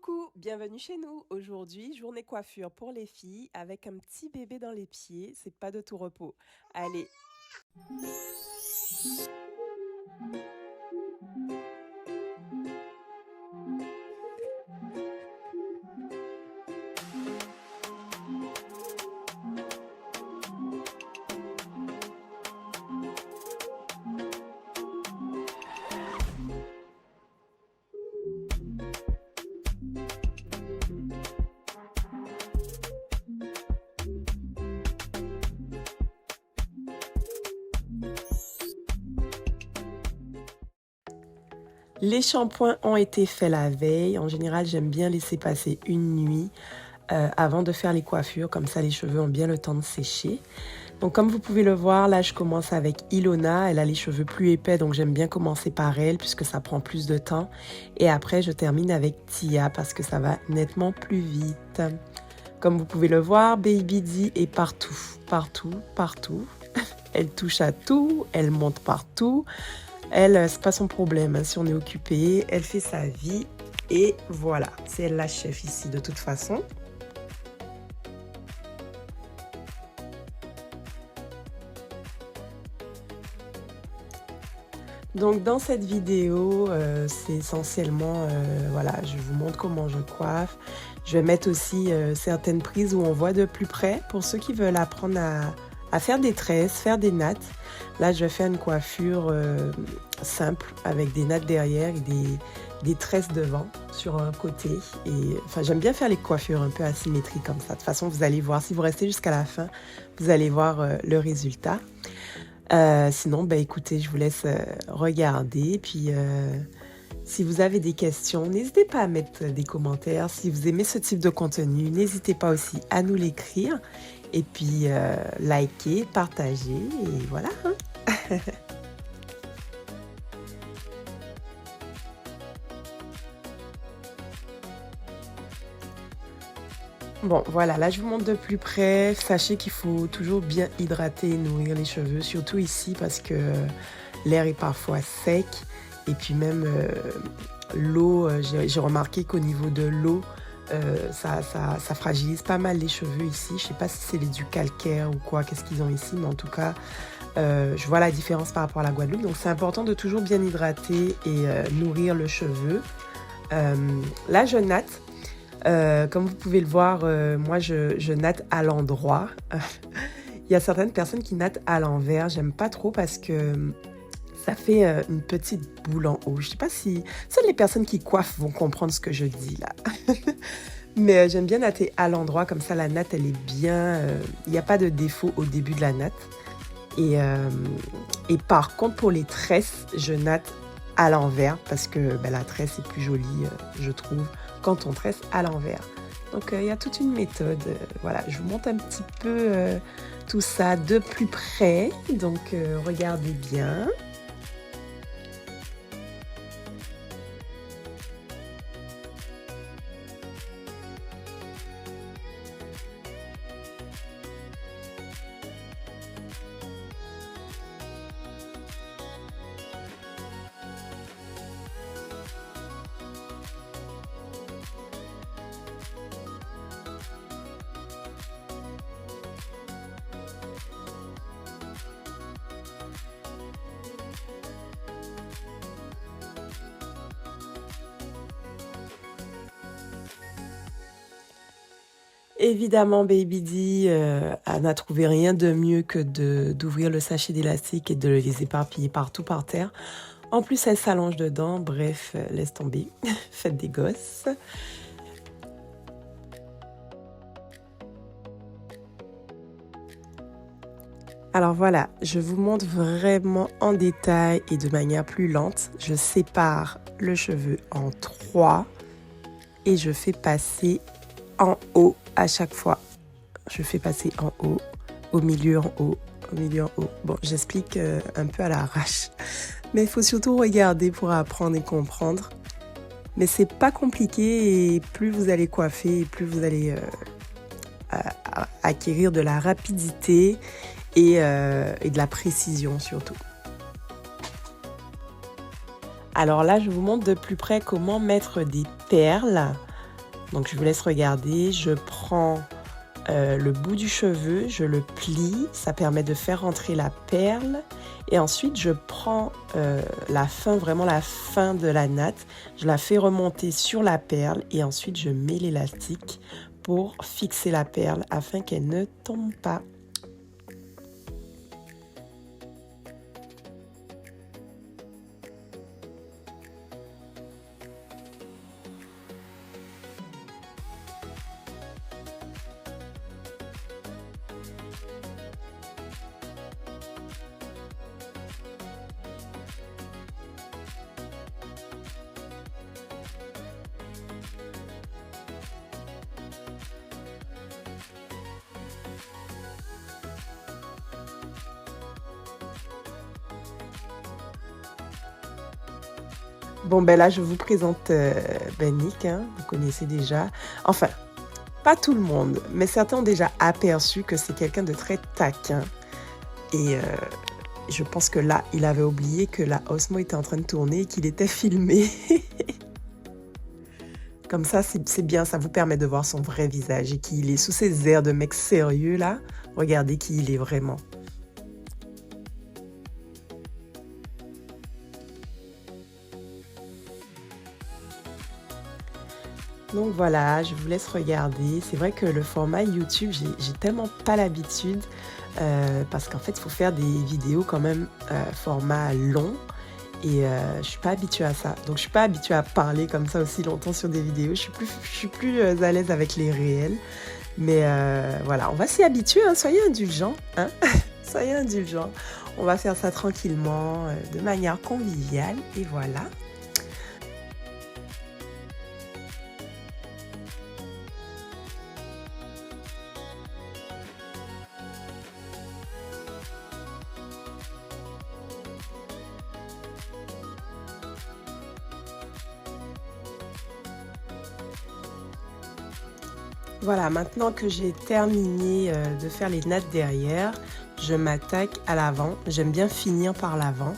Coucou, bienvenue chez nous. Aujourd'hui, journée coiffure pour les filles avec un petit bébé dans les pieds. C'est pas de tout repos. Allez. Les shampoings ont été faits la veille. En général, j'aime bien laisser passer une nuit avant de faire les coiffures. Comme ça, les cheveux ont bien le temps de sécher. Donc, comme vous pouvez le voir, là, je commence avec Ilona. Elle a les cheveux plus épais, donc j'aime bien commencer par elle puisque ça prend plus de temps. Et après, je termine avec Tia parce que ça va nettement plus vite. Comme vous pouvez le voir, Baby D est partout, partout, partout. Elle touche à tout, elle monte partout. Elle, c'est pas son problème, hein, si on est occupé, elle fait sa vie et voilà, c'est elle la chef ici de toute façon. Donc dans cette vidéo, c'est essentiellement, voilà, je vous montre comment je coiffe. Je vais mettre aussi certaines prises où on voit de plus près pour ceux qui veulent apprendre à faire des tresses, faire des nattes. Là, je vais faire une coiffure simple avec des nattes derrière et des tresses devant sur un côté. Et enfin, j'aime bien faire les coiffures un peu asymétriques comme ça. De toute façon, vous allez voir, si vous restez jusqu'à la fin, vous allez voir le résultat. Sinon, bah, écoutez, je vous laisse regarder. Puis, si vous avez des questions, n'hésitez pas à mettre des commentaires. Si vous aimez ce type de contenu, n'hésitez pas aussi à nous l'écrire. Et puis, liker, partager, et voilà. Hein. Bon, voilà, là je vous montre de plus près. Sachez qu'il faut toujours bien hydrater et nourrir les cheveux, surtout ici parce que l'air est parfois sec. Et puis même l'eau, j'ai remarqué qu'au niveau de l'eau, ça fragilise pas mal les cheveux ici. Je sais pas si c'est du calcaire ou quoi, qu'est-ce qu'ils ont ici, mais en tout cas, je vois la différence par rapport à la Guadeloupe. Donc c'est important de toujours bien hydrater et nourrir le cheveu. Là, je natte. Comme vous pouvez le voir, moi je natte à l'endroit. Il y a certaines personnes qui nattent à l'envers. J'aime pas trop parce que ça fait une petite boule en haut. Je sais pas si seules les personnes qui coiffent vont comprendre ce que je dis là. Mais j'aime bien natter à l'endroit, comme ça la natte elle est bien. Il n'y a pas de défaut au début de la natte. Et par contre pour les tresses, je natte à l'envers parce que ben, la tresse est plus jolie, je trouve, quand on tresse à l'envers. Donc il y a toute une méthode. Voilà, je vous montre un petit peu tout ça de plus près. Donc regardez bien. Évidemment, Baby D n'a trouvé rien de mieux que d'ouvrir le sachet d'élastique et de les éparpiller partout par terre. En plus, elle s'allonge dedans. Bref, laisse tomber. Faites des gosses. Alors voilà, je vous montre vraiment en détail et de manière plus lente. Je sépare le cheveu en 3 et je fais passer en haut à chaque fois. Je fais passer en haut, au milieu en haut, au milieu en haut. Bon, j'explique un peu à l'arrache. Mais il faut surtout regarder pour apprendre et comprendre. Mais c'est pas compliqué et plus vous allez coiffer, plus vous allez acquérir de la rapidité et de la précision surtout. Alors là, je vous montre de plus près comment mettre des perles Donc je vous laisse regarder. Je prends le bout du cheveu, je le plie, ça permet de faire rentrer la perle. Et ensuite, je prends la fin, vraiment la fin de la natte, je la fais remonter sur la perle et ensuite je mets l'élastique pour fixer la perle afin qu'elle ne tombe pas. Bon, ben là, je vous présente Nick, hein, vous connaissez déjà. Enfin, pas tout le monde, mais certains ont déjà aperçu que c'est quelqu'un de très taquin. Et je pense que là, il avait oublié que la Osmo était en train de tourner et qu'il était filmé. Comme ça, c'est bien, ça vous permet de voir son vrai visage et qu'il est sous ses airs de mec sérieux là. Regardez qui il est vraiment. Donc voilà, je vous laisse regarder. C'est vrai que le format YouTube, j'ai tellement pas l'habitude parce qu'en fait, il faut faire des vidéos quand même format long et je suis pas habituée à ça. Donc je suis pas habituée à parler comme ça aussi longtemps sur des vidéos. Je suis plus à l'aise avec les réels. Mais voilà, on va s'y habituer, hein. Soyez indulgents, hein. Soyez indulgents. On va faire ça tranquillement, de manière conviviale et voilà. Voilà, maintenant que j'ai terminé de faire les nattes derrière, je m'attaque à l'avant. J'aime bien finir par l'avant.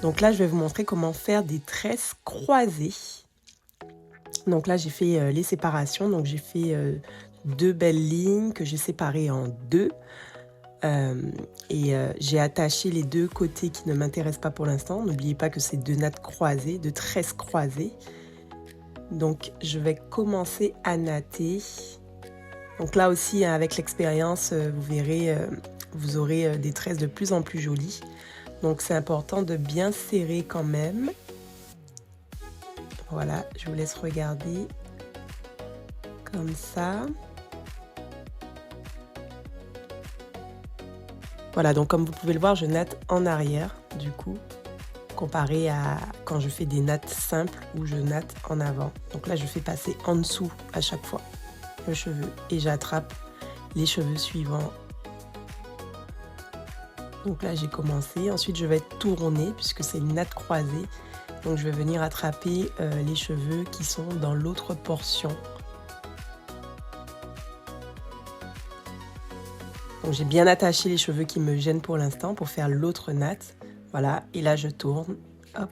Donc là, je vais vous montrer comment faire des tresses croisées. Donc là, j'ai fait les séparations. Donc j'ai fait 2 belles lignes que j'ai séparées en 2. J'ai attaché les 2 côtés qui ne m'intéressent pas pour l'instant. N'oubliez pas que c'est 2 nattes croisées, 2 tresses croisées. Donc je vais commencer à natter. Donc là aussi, avec l'expérience, vous verrez, vous aurez des tresses de plus en plus jolies. Donc c'est important de bien serrer quand même. Voilà, je vous laisse regarder comme ça. Voilà, donc comme vous pouvez le voir, je natte en arrière du coup, comparé à quand je fais des nattes simples où je natte en avant. Donc là, je fais passer en dessous à chaque fois le cheveu et j'attrape les cheveux suivants. Donc là, j'ai commencé. Ensuite, je vais tourner puisque c'est une natte croisée. Donc je vais venir attraper les cheveux qui sont dans l'autre portion. Donc j'ai bien attaché les cheveux qui me gênent pour l'instant pour faire l'autre natte. Voilà, et là je tourne. Hop.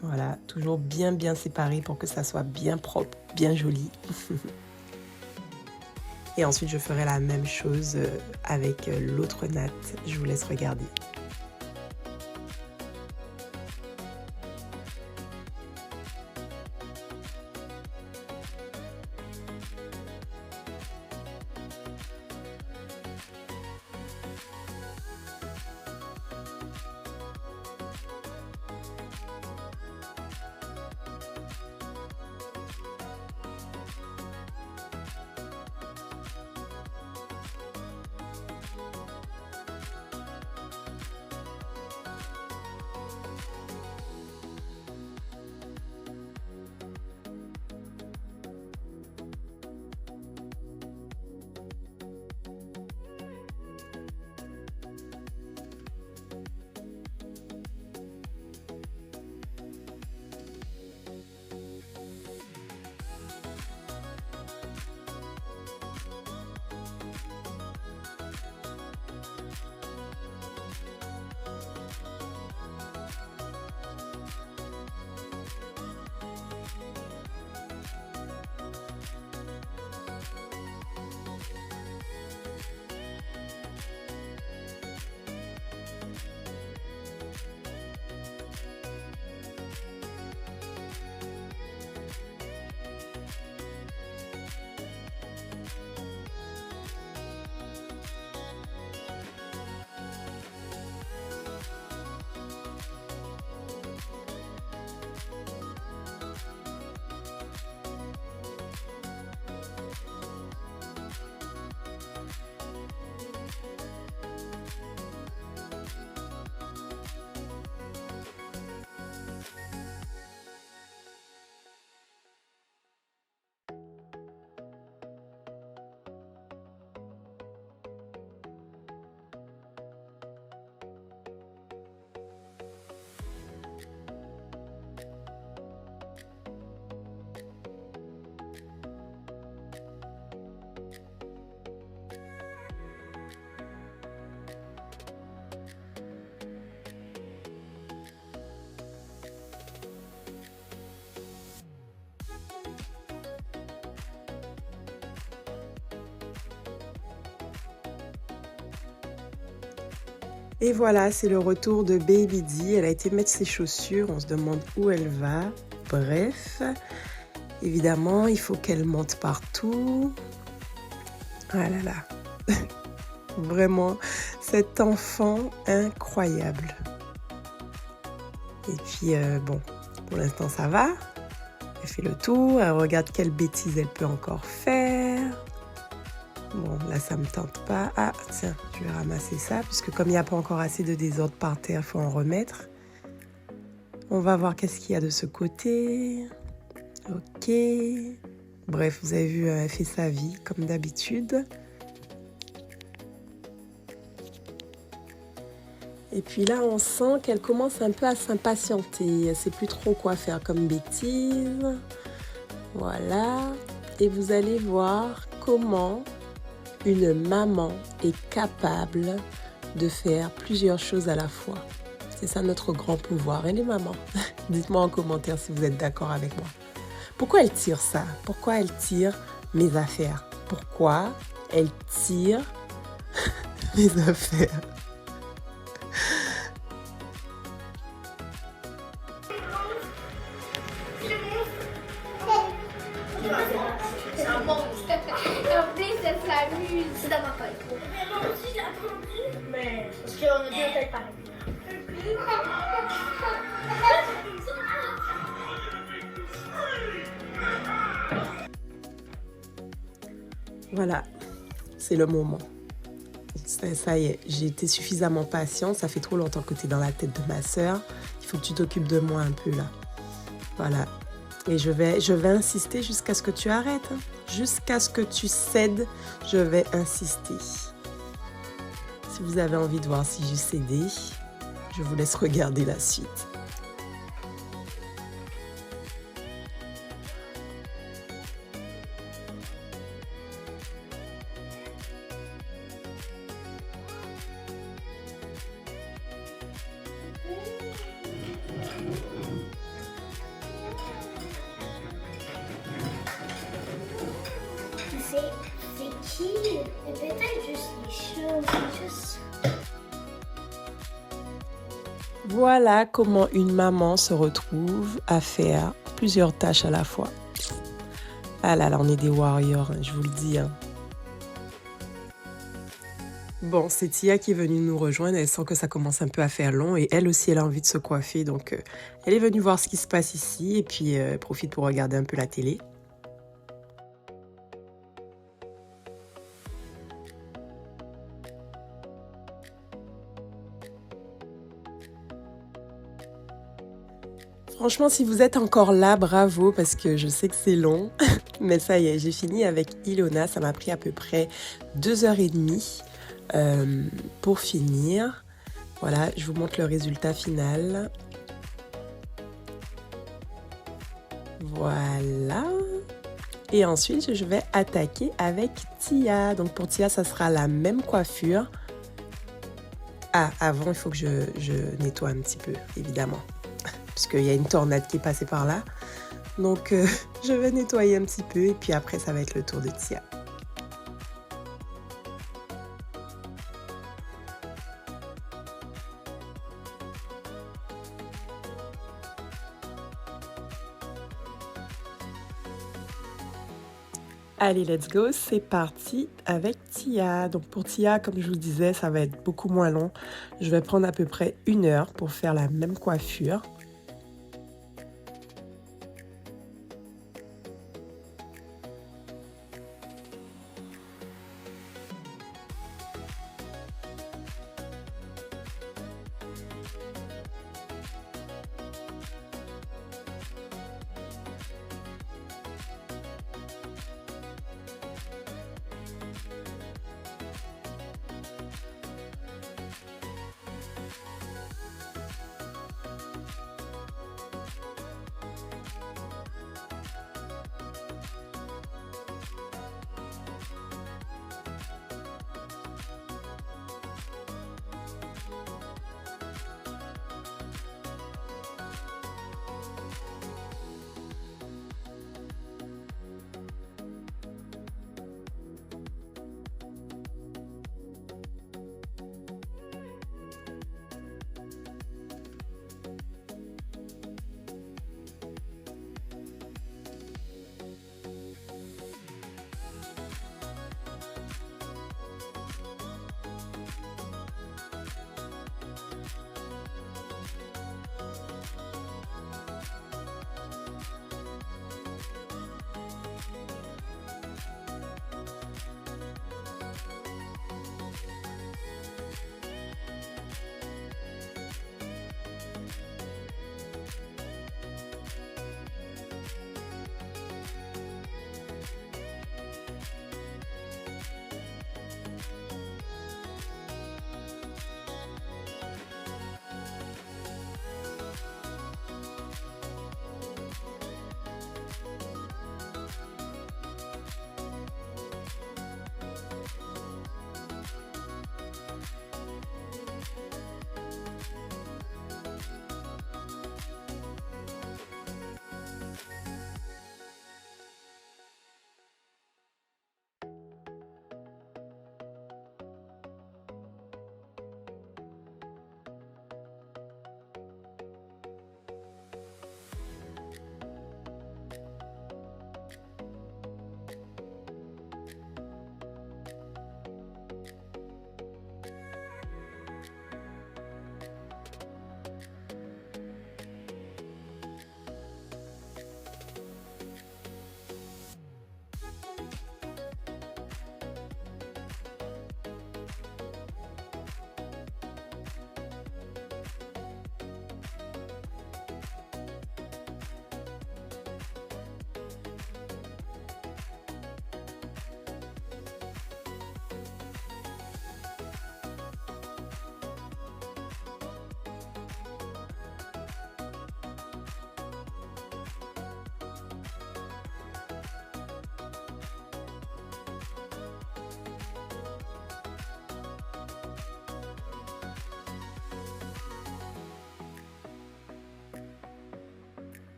Voilà, toujours bien séparé pour que ça soit bien propre, bien joli. Et ensuite, je ferai la même chose avec l'autre natte. Je vous laisse regarder. Et voilà, c'est le retour de Baby D. Elle a été mettre ses chaussures, on se demande où elle va. Bref, évidemment, il faut qu'elle monte partout. Ah là là, vraiment, cet enfant incroyable. Et puis, bon, pour l'instant, ça va. Elle fait le tour, elle regarde quelle bêtise elle peut encore faire. Bon, là, ça me tente pas. Ah, tiens, je vais ramasser ça, puisque comme il n'y a pas encore assez de désordre par terre, il faut en remettre. On va voir qu'est-ce qu'il y a de ce côté. Ok. Bref, vous avez vu, elle fait sa vie, comme d'habitude. Et puis là, on sent qu'elle commence un peu à s'impatienter. Elle ne sait plus trop quoi faire comme bêtise. Voilà. Et vous allez voir comment une maman est capable de faire plusieurs choses à la fois. C'est ça notre grand pouvoir. Et les mamans, dites-moi en commentaire si vous êtes d'accord avec moi. Pourquoi elle tire ça? Pourquoi elle tire mes affaires? Pourquoi elle tire mes affaires? C'est un monstre. En plus, elle s'amuse. C'est dans ma feuille. Mais moi aussi, j'ai attendu. Mais parce qu'on a deux feuilles pareilles. Voilà, c'est le moment. Ça y est, j'ai été suffisamment patiente. Ça fait trop longtemps que tu es dans la tête de ma sœur. Il faut que tu t'occupes de moi un peu là. Voilà. Et je vais insister jusqu'à ce que tu arrêtes. Hein. Jusqu'à ce que tu cèdes, je vais insister. Si vous avez envie de voir si j'ai cédé, je vous laisse regarder la suite. C'est qui? Et peut-être juste les cheveux. Juste... Voilà comment une maman se retrouve à faire plusieurs tâches à la fois. Ah là là, on est des warriors, hein, je vous le dis. Hein. Bon, c'est Tia qui est venue nous rejoindre. Elle sent que ça commence un peu à faire long et elle aussi, elle a envie de se coiffer. Donc, elle est venue voir ce qui se passe ici et puis elle profite pour regarder un peu la télé. Franchement, si vous êtes encore là, bravo, parce que je sais que c'est long. Mais ça y est, j'ai fini avec Ilona. Ça m'a pris à peu près 2h30 pour finir. Voilà, je vous montre le résultat final. Voilà. Et ensuite, je vais attaquer avec Tia. Donc pour Tia, ça sera la même coiffure. Ah, avant, il faut que je nettoie un petit peu, évidemment. Parce qu'il y a une tornade qui est passée par là. Donc, je vais nettoyer un petit peu et puis après, ça va être le tour de Tia. Allez, let's go, c'est parti avec Tia. Donc pour Tia, comme je vous disais, ça va être beaucoup moins long. Je vais prendre à peu près 1 heure pour faire la même coiffure.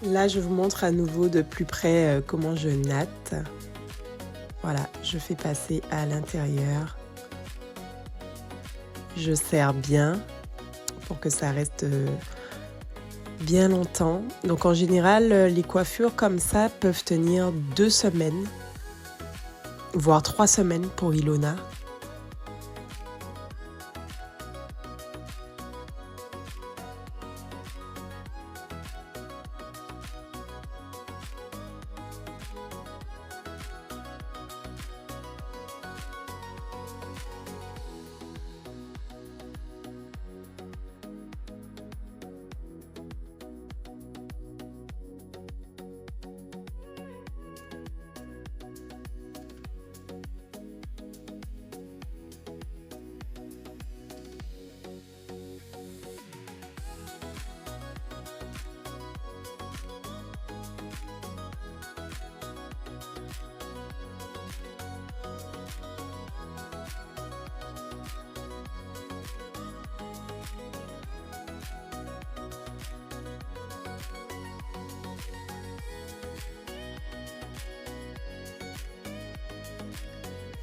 Là, je vous montre à nouveau de plus près comment je natte. Voilà, je fais passer à l'intérieur. Je serre bien pour que ça reste bien longtemps. Donc en général, les coiffures comme ça peuvent tenir 2 semaines, voire 3 semaines pour Ilona.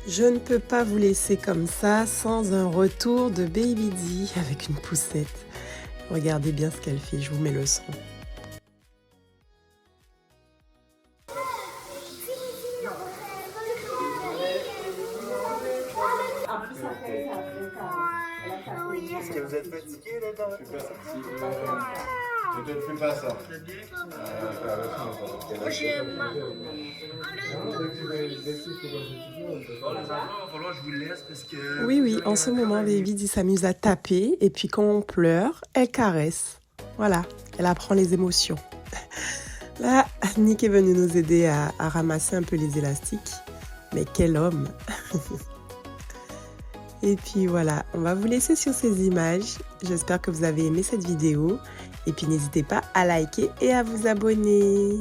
Je ne peux pas vous laisser comme ça sans un retour de Baby D avec une poussette. Regardez bien ce qu'elle fait, je vous mets le son. Est-ce que vous êtes fatigué là-dedans? Je te fais pas ça. Oui, en ce moment, Baby D s'amuse à taper et puis quand on pleure, elle caresse. Voilà, elle apprend les émotions. Là, Nick est venu nous aider à ramasser un peu les élastiques. Mais quel homme! Et puis voilà, on va vous laisser sur ces images. J'espère que vous avez aimé cette vidéo. Et puis n'hésitez pas à liker et à vous abonner.